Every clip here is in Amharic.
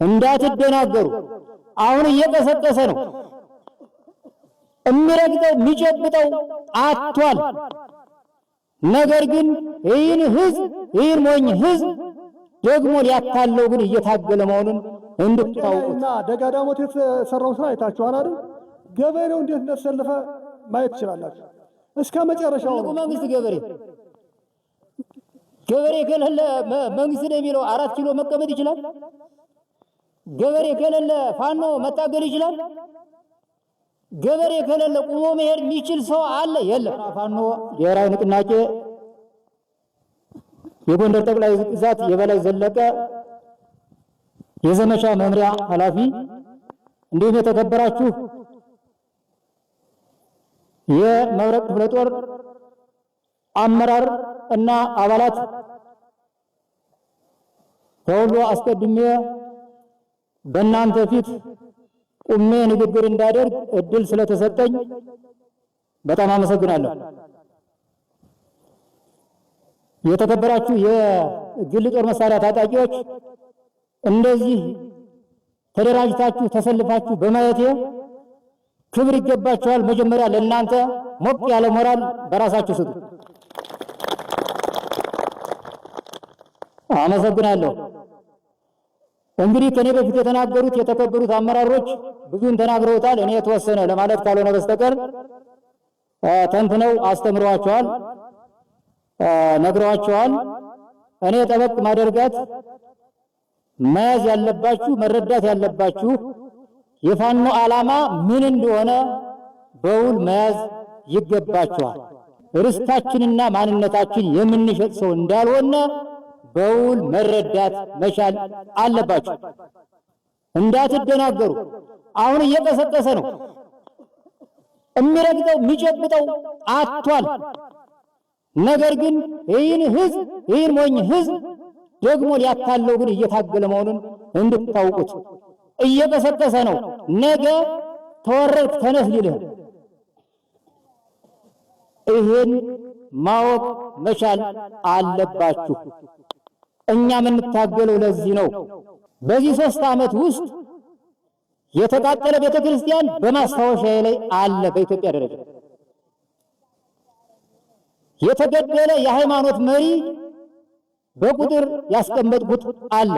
እንዳትደናገሩ። አሁን እየቀሰቀሰ ነው። የሚረግጠው የሚጨብጠው አጥቷል። ነገር ግን ይህን ህዝብ ይህን ሞኝ ህዝብ ደግሞ ሊያታለው ግን እየታገለ መሆኑን እንድታውቁት። ደጋዳሞት የተሰራው ስራ አይታችኋል አይደል? ገበሬው እንዴት እንደተሰለፈ ማየት ትችላላችሁ። እስከ መጨረሻው መንግስት ገበሬ ከሌለ መንግስት ነው የሚለው 4 ኪሎ መቀመጥ ይችላል? ገበሬ ከሌለ ፋኖ መታገል ይችላል? ገበሬ ከሌለ ቁሞ መሄድ የሚችል ሰው አለ? የለም። ፋኖ ብሔራዊ ንቅናቄ የጎንደር ጠቅላይ ግዛት የበላይ ዘለቀ የዘመቻ መምሪያ ኃላፊ፣ እንዲሁም የተከበራችሁ የመብረቅ ክፍለ ጦር አመራር እና አባላት፣ ከሁሉ አስቀድሜ በእናንተ ፊት ቁሜ ንግግር እንዳደርግ እድል ስለተሰጠኝ በጣም አመሰግናለሁ። የተከበራችሁ የግል ጦር መሳሪያ ታጣቂዎች፣ እንደዚህ ተደራጅታችሁ ተሰልፋችሁ በማየቴ ክብር ይገባችኋል። መጀመሪያ ለእናንተ ሞቅ ያለ ሞራል በራሳችሁ ስጡ። አመሰግናለሁ። እንግዲህ ከኔ በፊት የተናገሩት የተከበሩት አመራሮች ብዙን ተናግረውታል። እኔ የተወሰነ ለማለት ካልሆነ በስተቀር ተንትነው አስተምረዋቸዋል፣ ነግረዋቸዋል። እኔ ጠበቅ ማደርጋት መያዝ ያለባችሁ መረዳት ያለባችሁ የፋኖ ዓላማ ምን እንደሆነ በውል መያዝ ይገባችኋል። ርስታችንና ማንነታችን የምንሸጥ ሰው እንዳልሆነ በውል መረዳት መቻል አለባችሁ። እንዳትደናገሩ። አሁን እየቀሰቀሰ ነው። የሚረግጠው የሚጨብጠው አጥቷል። ነገር ግን ይህን ህዝብ ይህን ሞኝ ህዝብ ደግሞ ሊያታለው ግን እየታገለ መሆኑን እንድታውቁት። እየቀሰቀሰ ነው። ነገ ተወረድክ ተነስ ሊልህ። ይህን ማወቅ መቻል አለባችሁ። እኛ የምንታገለው ለዚህ ነው። በዚህ 3 ዓመት ውስጥ የተቃጠለ ቤተክርስቲያን በማስታወሻ ላይ አለ። በኢትዮጵያ ደረጃ የተገደለ የሃይማኖት መሪ በቁጥር ያስቀመጥኩት አለ።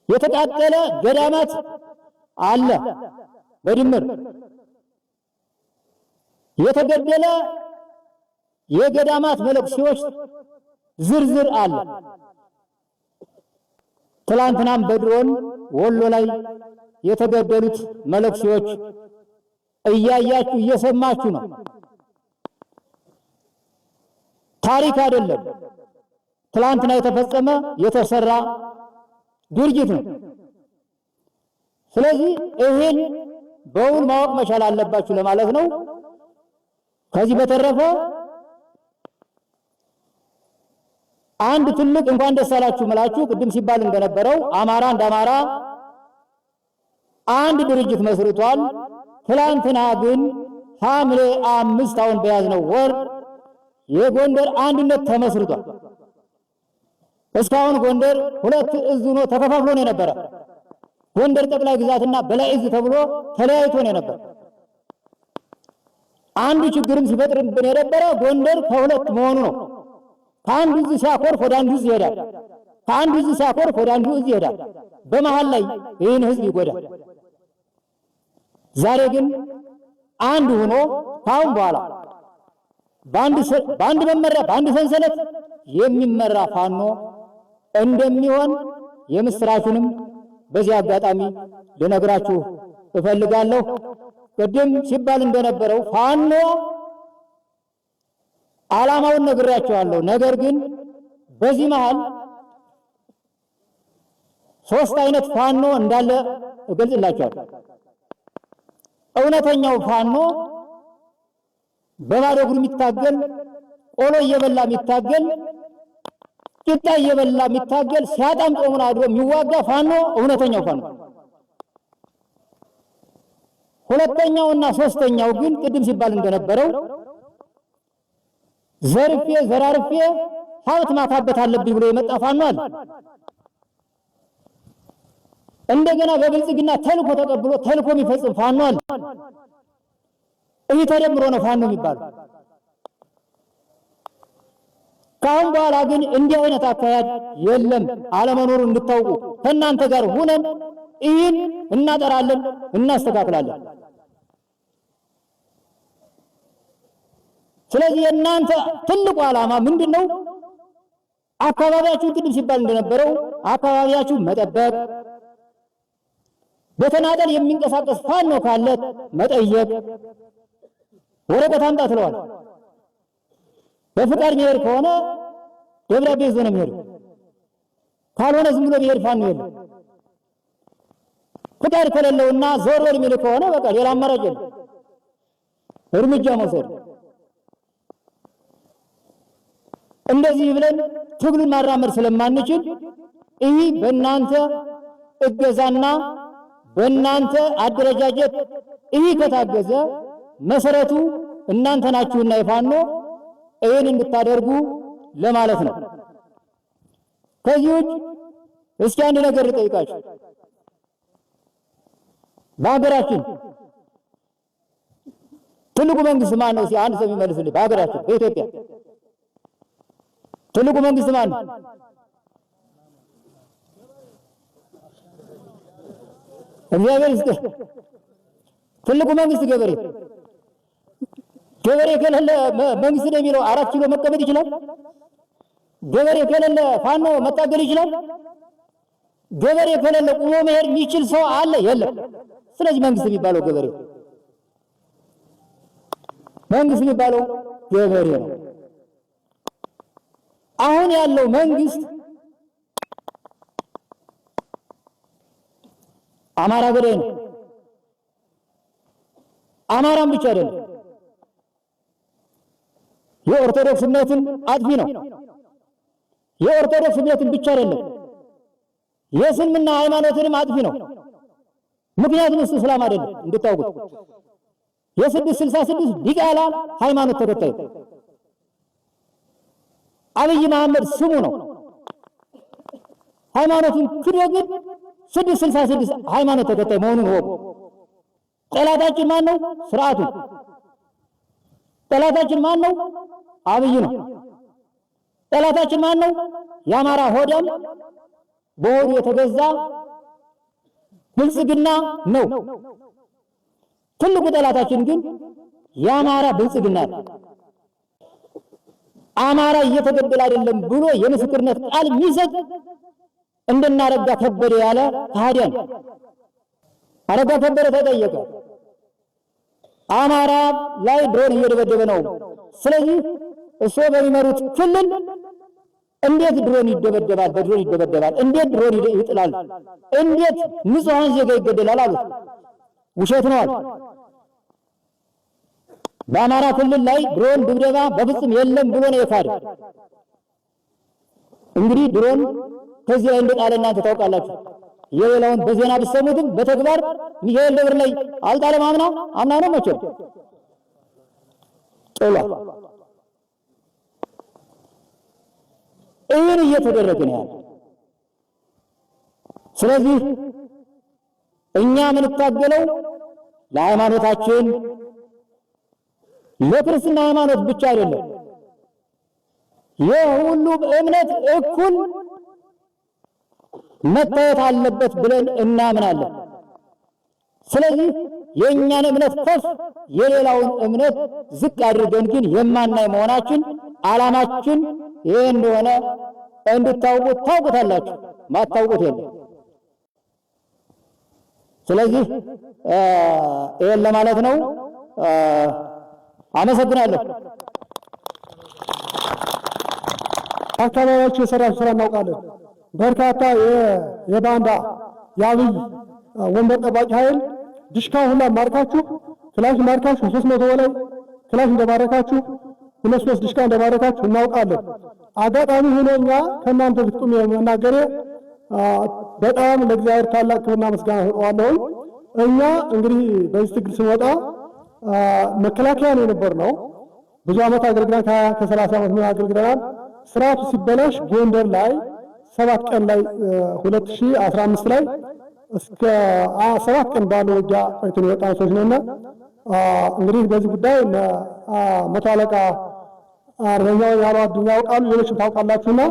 የተቃጠለ ገዳማት አለ በድምር። የተገደለ የገዳማት መነኩሴዎች ዝርዝር አለ። ትላንትናም በድሮን ወሎ ላይ የተገደሉት መነኩሴዎች እያያችሁ እየሰማችሁ ነው። ታሪክ አይደለም፣ ትላንትና የተፈጸመ የተሰራ ድርጊት ነው። ስለዚህ ይሄን በውል ማወቅ መቻል አለባችሁ ለማለት ነው። ከዚህ በተረፈ አንድ ትልቅ እንኳን ደስ አላችሁ ምላችሁ ቅድም ሲባል እንደነበረው አማራ እንደ አማራ አንድ ድርጅት መስርቷል። ትላንትና ግን ሐምሌ 5 አሁን በያዝነው ወር የጎንደር አንድነት ተመስርቷል። እስካሁን ጎንደር 2 እዝ ሆኖ ተከፋፍሎ ነው የነበረ። ጎንደር ጠቅላይ ግዛትና በላይ እዝ ተብሎ ተለያይቶ ነው የነበረ። አንዱ ችግርም ሲፈጥርብን የነበረ ጎንደር ከ2 መሆኑ ነው። ከአንዱ እዝ ሲያኮርፍ ወደ አንዱ እዝ ይሄዳል፣ ከአንዱ እዝ ሲያኮርፍ ወደ አንዱ እዝ ይሄዳል። በመሃል ላይ ይህን ህዝብ ይጎዳል። ዛሬ ግን አንድ ሆኖ ካሁን በኋላ በአንድ መመሪያ በአንድ ሰንሰለት የሚመራ ፋኖ እንደሚሆን የምስራቹንም በዚህ አጋጣሚ ልነግራችሁ እፈልጋለሁ። ቅድም ሲባል እንደነበረው ፋኖ ዓላማውን ነግሬያቸዋለሁ። ነገር ግን በዚህ መሃል 3 አይነት ፋኖ እንዳለ እገልጽላችኋለሁ። እውነተኛው ፋኖ በባዶ እግሩ የሚታገል፣ ቆሎ እየበላ የሚታገል፣ ቂጣ እየበላ የሚታገል፣ ሲያጣም ጾሙን አድሮ የሚዋጋ ፋኖ እውነተኛው ፋኖ። ሁለተኛውና ሶስተኛው ግን ቅድም ሲባል እንደነበረው ዘርፌ ዘራርፌ ሀብት ማካበት አለብኝ ብሎ የመጣ ፋኖ አለ። እንደገና በብልጽግና ተልኮ ተቀብሎ ተልኮ የሚፈጽም ፋኖ አለ። ይህ ተደምሮ ነው ፋኖ የሚባለው። ከአሁን በኋላ ግን እንዲህ አይነት አካሄድ የለም፣ አለመኖሩ እንድታውቁ ከእናንተ ጋር ሁነን ይህን እናጠራለን፣ እናስተካክላለን። ስለዚህ የእናንተ ትልቁ ዓላማ ምንድን ነው? አካባቢያችሁን ቅድም ሲባል እንደነበረው አካባቢያችሁን መጠበቅ፣ በተናጠል የሚንቀሳቀስ ፋኖ ካለ መጠየቅ፣ ወረቀት አምጣ ትለዋል። በፍቃድ የሚሄድ ከሆነ ደብዳቤ ይዞ ነው የሚሄድ። ካልሆነ ዝም ብሎ የሚሄድ ፋኖ የለም። ፍቃድ ከሌለውና ዞር ወር የሚል ከሆነ በቃ ሌላ አማራጭ የለም፣ እርምጃ መውሰድ። እንደዚህ ብለን ትግሉን ማራመድ ስለማንችል ይህ በእናንተ እገዛና በእናንተ አደረጃጀት ይህ ከታገዘ መሰረቱ እናንተ ናችሁና የፋኖ ይህን እንድታደርጉ ለማለት ነው። ከዚህ ውጭ እስኪ አንድ ነገር ልጠይቃችሁ። በሀገራችን ትልቁ መንግስት ማን ነው? አንድ ሰው የሚመልስልኝ። በሀገራችን በኢትዮጵያ ትልቁ መንግስት ማን ነው? እግዚአብሔር ይስጥህ። ትልቁ መንግስት ገበሬ። ገበሬ ከሌለ መንግስት ነው የሚለው 4 ኪሎ መቀበል ይችላል? ገበሬ ከሌለ ፋኖ መታገል ይችላል? ገበሬ ከሌለ ቁሞ መሄድ የሚችል ሰው አለ? የለም። ስለዚህ መንግስት የሚባለው ገበሬ፣ መንግስት የሚባለው ገበሬ ነው። አሁን ያለው መንግስት አማራ ገበሬ ነው። አማራም ብቻ አይደለም፣ የኦርቶዶክስ እምነትን አጥፊ ነው። የኦርቶዶክስ እምነትን ብቻ አይደለም፣ የእስልምና ሃይማኖትንም አጥፊ ነው። ምክንያቱም እሱ እስላም አይደለም እንድታውቁት። የ666 ዲቃላ ሃይማኖት ተከታይ አብይ መሐመድ ስሙ ነው። ሃይማኖቱን ክዶ ግን 666 ሃይማኖት ተከታይ መሆኑን ወቁ። ጠላታችን ማን ነው? ስርዓቱ። ጠላታችን ማን ነው? አብይ ነው። ጠላታችን ማን ነው? የአማራ ሆዳም በሆዱ የተገዛ ብልጽግና ነው። ትልቁ ጠላታችን ግን የአማራ ብልጽግና ነው። አማራ እየተገደለ አይደለም ብሎ የምስክርነት ቃል የሚሰጥ እንደናረጋ ከበደ ያለ ከሃዲያን። አረጋ ከበደ ተጠየቀ። አማራ ላይ ድሮን እየደበደበ ነው። ስለዚህ እሱ በሚመሩት ክልል እንዴት ድሮን ይደበደባል? በድሮን ይደበደባል። እንዴት ድሮን ይጥላል? እንዴት ንጹሃን ዜጋ ይገደላል አሉት። ውሸት ነው አሉ። በአማራ ክልል ላይ ድሮን ድብደባ በፍጹም የለም ብሎ ነው የካደ። እንግዲህ ድሮን ከዚህ ላይ እንደጣለ እናንተ ታውቃላችሁ። የሌላውን በዜና ብትሰሙትም በተግባር ሚካኤል ደብር ላይ አልጣለም። አምና ነው መቼ ጥሏል። ይህን እየተደረገ ነው ያለ። ስለዚህ እኛ የምንታገለው ለሃይማኖታችን፣ ለክርስትና ሃይማኖት ብቻ አይደለም። የሁሉም እምነት እኩል መታየት አለበት ብለን እናምናለን። ስለዚህ የእኛን እምነት ከፍ የሌላውን እምነት ዝቅ አድርገን ግን የማናይ መሆናችን ዓላማችን ይሄ እንደሆነ እንድታውቁት ታውቁታላችሁ። ማታውቁት የለም። ስለዚህ ይሄን ለማለት ነው። አመሰግናለሁ። አካባቢያችሁ የሰራችሁ ስራ እናውቃለን። በርካታ የባንዳ የአብይ ወንበር ጠባቂ ኃይል ድሽካ ሁላ ማርካችሁ፣ ክላሽ ማርካችሁ 300 በላይ ክላሽ እንደማረካችሁ 2-3 ድሽካ እንደማረካችሁ እናውቃለን። አጋጣሚ ሆኖ እኛ ከእናንተ ፊት ቆሜ መናገሬ በጣም ለእግዚአብሔር ታላቅ ክብርና ምስጋና ሰጠዋለሁ። እኛ እንግዲህ በዚህ ትግል ስንወጣ መከላከያ ነው የነበርነው። ብዙ ዓመት አገልግለናል። ከ30 ዓመት ነው አገልግለናል። ስርዓቱ ሲበላሽ ጎንደር ላይ 7 ቀን ላይ 2015 ላይ እስከ 7 ቀን ባለው ውጊያ ቆይተን የወጣን ሰዎች ነውና እንግዲህ በዚህ ጉዳይ መቶ አለቃ አርበኛው ያለው አዱኛ ያውቃሉ፣ ሌሎችም ታውቃላችሁና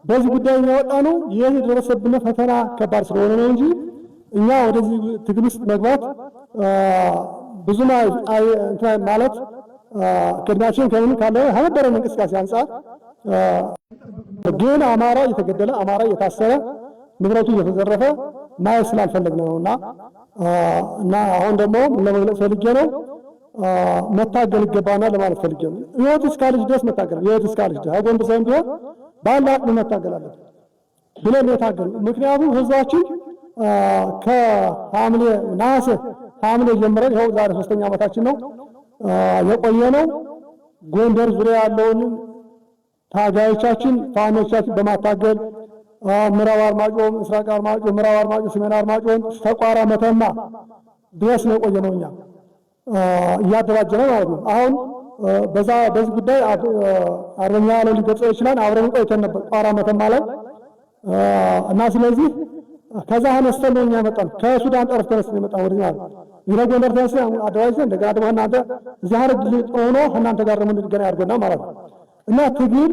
በዚህ ጉዳይ ያወጣ ነው ይህ የደረሰብን ፈተና ከባድ ስለሆነ ነው እንጂ እኛ ወደዚህ ትግል ውስጥ መግባት ብዙ ማለት ከድናችን ከምን ካለ ሀበረን እንቅስቃሴ አንጻር ግን አማራ እየተገደለ አማራ እየታሰረ ንብረቱ እየተዘረፈ ማየት ስላልፈለግን ነውና እና አሁን ደግሞ ለመግለጽ ፈልጌ ነው መታገል ይገባናል ለማለት ፈልጌ ነው። ህይወት እስካለች ድረስ መታገል ህይወት እስካለች ድረስ አጎንብ ሳይሆን ቢሆን ባለ አቅም መታገል አለብን ብለን የታገል ምክንያቱም ህዝባችን ከሐምሌ ነሐሴ ሐምሌ ጀምረን ይኸው ዛሬ 3ኛ ዓመታችን ነው የቆየ ነው። ጎንደር ዙሪያ ያለውን ታጋዮቻችን ፋኖቻችን በማታገል ምዕራብ አርማጭሆ፣ ምስራቅ አርማጭሆ፣ ምዕራብ አርማጭሆ፣ ሰሜን አርማጭሆን ተቋራ መተማ ድረስ ነው የቆየ ነው እኛ እያደራጀነ ማለት ነው። አሁን በዚህ ጉዳይ አርበኛ ያለው ሊገልጸው ይችላል። አብረን ቆይተን ነበር ቋራ መተማ ላይ እና ስለዚህ ከዛ አነስተን ነው እኛ መጣን። ከሱዳን ጠረፍ ተነስተን የመጣን ወደኛ ይሄ ጎንደር ተነስተን አደራጅተን እንደገና ደግሞ እናንተ እዚህ ሀረግ ሆኖ እናንተ ጋር ደግሞ እንድንገናኝ አድርጎናል ማለት ነው። እና ትግል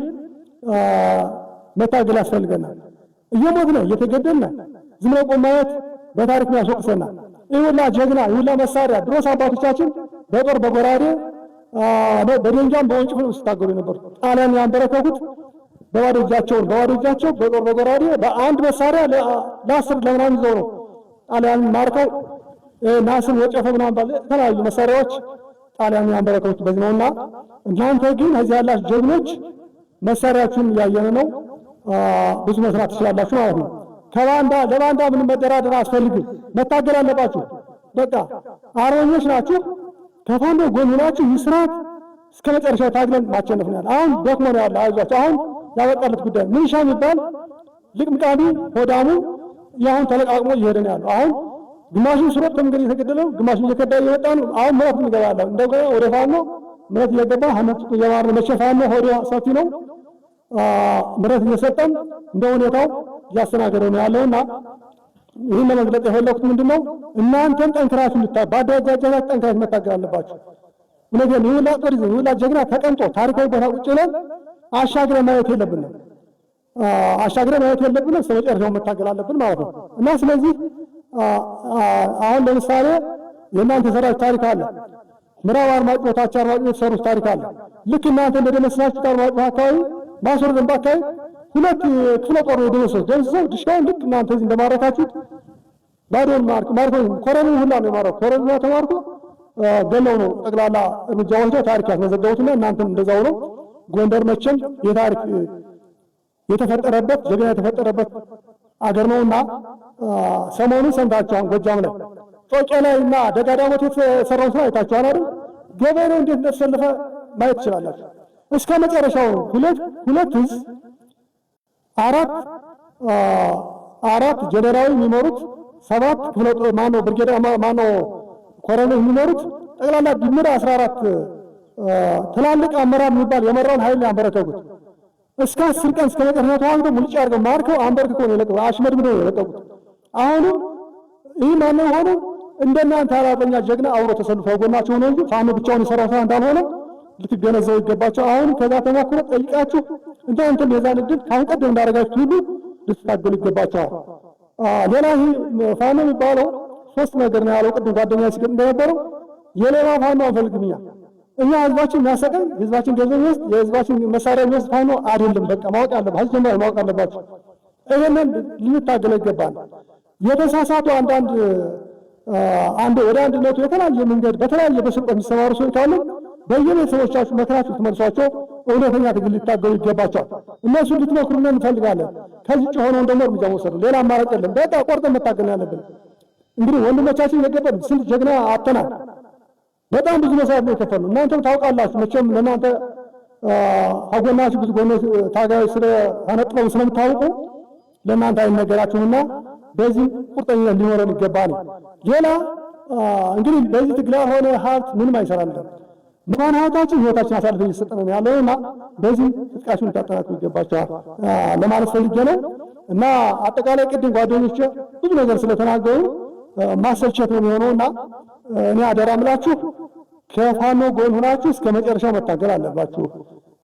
መታገል ያስፈልገናል። እየሞትን እየተገደልን ዝም ብሎ ቆም ማየት በታሪክ ያስወቅሰናል። ይሁላ ጀግና ይሁላ መሳሪያ ድሮስ አባቶቻችን በጦር በጎራዴ በደንጃም በወንጭፍ ነው ሲታገሉ የነበሩት። ጣሊያን ያንበረከኩት በባዶ እጃቸው በጦር በጎራዴ በአንድ መሳሪያ ለ10 ለምናምን ይዘው ነው ጣሊያን ማርከው ናስን ወጨፈ ምናምን ባለ የተለያዩ መሳሪያዎች ጣሊያን ያንበረከኩት በዚህ ነውና እናንተ ግን እዚህ ያላችሁ ጀግኖች መሳሪያችሁን እያየን ነው ብዙ መስራት ትችላላችሁ ማለት ነው። ለባንዳ ምንም መደራደር አያስፈልግም። መታገል አለባችሁ። በቃ አርበኞች ናችሁ። ከፋኖ ጎን ሆናችሁ ይስራት እስከ መጨረሻው ታግለን ማቸነፍ ነው። አሁን ደክሞ ነው ያለ አይዟችሁ። አሁን ያወጣለት ጉዳይ ምንሻ የሚባል ልቅምቃሚ ሆዳሙ ያሁን ተለቃቅሞ እየሄደ ነው ያለው። አሁን ግማሹን ስሮጥ ከመንገድ እየተገደለው ግማሹን እየከዳ እየወጣ ነው። አሁን ምረት እንገባለን እንደገና ወደ ፋኖ ምረት እየገባ ሀመት እየማር መቼ ፋኖ ሆዶ ሰፊ ነው ምረት እየሰጠን እንደ ሁኔታው እያስተናገደ ነው ያለውና ይህን ለመግለጽ የፈለኩት ምንድነው እናንተም ጠንክራችሁ በአደረጃጀታችሁ ጠንክራችሁ መታገል አለባችሁ። እነዚህ ይሁላ ጦር ይዘው ይሁላ ጀግና ተቀምጦ ታሪካዊ ቦታ ቁጭ ብለን አሻግረን ማየት የለብንም። እስከ መጨረሻው መታገል አለብን ማለት ነው። እና ስለዚህ አሁን ለምሳሌ የእናንተ ሰራዊት ታሪክ አለ። ምዕራብ አርማጭሆ ታች አርማጭሆ የተሰሩት ታሪክ አለ። ልክ እናንተ እንደደመሰሳችሁት አርማጭሆ አካባቢ ማስወረድ አካባቢ 2 ክፍለ ጦር ነው ደምስሰው ድሽቃውን ልክ እናንተ እዚህ እንደማረካችሁት ባዶን ማርኮ ኮረኔል ሁላ ነው የማረኩ ኮረኔል ተማርኮ ገለው ነው ጠቅላላ እርምጃ ወስደው ታሪክ ያስመዘገቡትና እናንተም እንደዛው ነው። ጎንደር መቼም የታሪክ የተፈጠረበት ጀግና የተፈጠረበት አገር ነውና ሰሞኑን ሰምታችኋል። ጎጃም ላይ ጮቄ ላይና ደጋዳሞት የተሰራው ስራ አይታችኋል አይደል? ገበሬው እንዴት እንደተሰለፈ ማየት ትችላላችሁ። እስከ መጨረሻው ሁለት ህዝ አራት ጀነራል የሚመሩት 7 ክፍለ ጦር ማነው ብርጌዳ ማነው ኮሎኔል የሚመሩት ጠቅላላ ድምር 14 ትላልቅ አመራር የሚባል የመራውን ኃይል ያንበረከኩት እስከ 10 ቀን እስከ መጨረሻው ተዋግተው ሙልጭ አድርገው ማርከው አንበርክኮ ነው የለቀቁት። አሽመድምደው ነው የለቀቁት። አሁንም ይህ ማነው ሆኖ እንደናንተ አራተኛ ጀግና አውሮ ተሰልፎ ጎናቸው ነው እንጂ ፋኖ ብቻውን የሰራው ስራ እንዳልሆነ ልትገነዘቡ ይገባቸው። አሁን ከዛ ተሞክሮ ጠይቃችሁ እናንተም የዛን ዕድል ካሁን ቀደም እንዳደረጋችሁ ሁሉ ልትታገሉ ይገባቸዋል። ሌላ ይህ ፋኖ የሚባለው 3 ነገር ነው ያለው። ቅድም ጓደኛ ሲገጥ እንደነበረው የሌላ ፋኖ አንፈልግም። እኛ ህዝባችን የሚያሰቀኝ ህዝባችን ገንዘብ ውስጥ የህዝባችን መሳሪያ ውስጥ ፋኖ አይደለም። በቃ ማወቅ አለባችሁ፣ ጀምራችሁ ማወቅ አለባችሁ። ይሄንን ልንታገለው ይገባል። የተሳሳቱ አንድ ወደ አንድነቱ የተለያየ መንገድ በተለያየ በስልጣን የሚሰማሩ ሰዎች ካሉ በየቤተሰቦቻችሁ መከራችሁ ትመልሷቸው እውነተኛ ትግል ሊታገሉ ይገባቸዋል። እነሱ ልትመክሩን እንፈልጋለን። ከዚህ ውጭ ሆነውን ደግሞ እርምጃ መውሰድ ሌላ አማራጭ የለም። በቃ ቆርጠን መታገል ያለብን እንግዲህ ወንድሞቻችን የገጠም ስንት ጀግና አጥተናል። በጣም ብዙ መስዋዕት ነው የከፈልነው። እናንተም ታውቃላችሁ። መቼም ለእናንተ አጎናችሁ ብዙ ጎኖች ታጋዮች ስለተነጥለው ስለምታውቁ ለእናንተ አይነገራችሁምና በዚህ ቁርጠኝነት ሊኖረን ይገባል። ሌላ እንግዲህ በዚህ ትግል ሆነ ሀብት ምንም አይሰራልንም። በማን ህይወታችን አሳልፈን እየሰጠን ነው ያለውና በዚህ ትጥቃችሁን ታጠናክሩ ይገባችኋል ለማለት ፈልጌ ነው። እና አጠቃላይ ቅድም ጓደኞቼ ብዙ ነገር ስለተናገሩ ማሰልቸት ነው የሚሆነውና እኔ አደራ ምላችሁ ከፋኖ ጎን ሆናችሁ እስከ መጨረሻው መታገል አለባችሁ።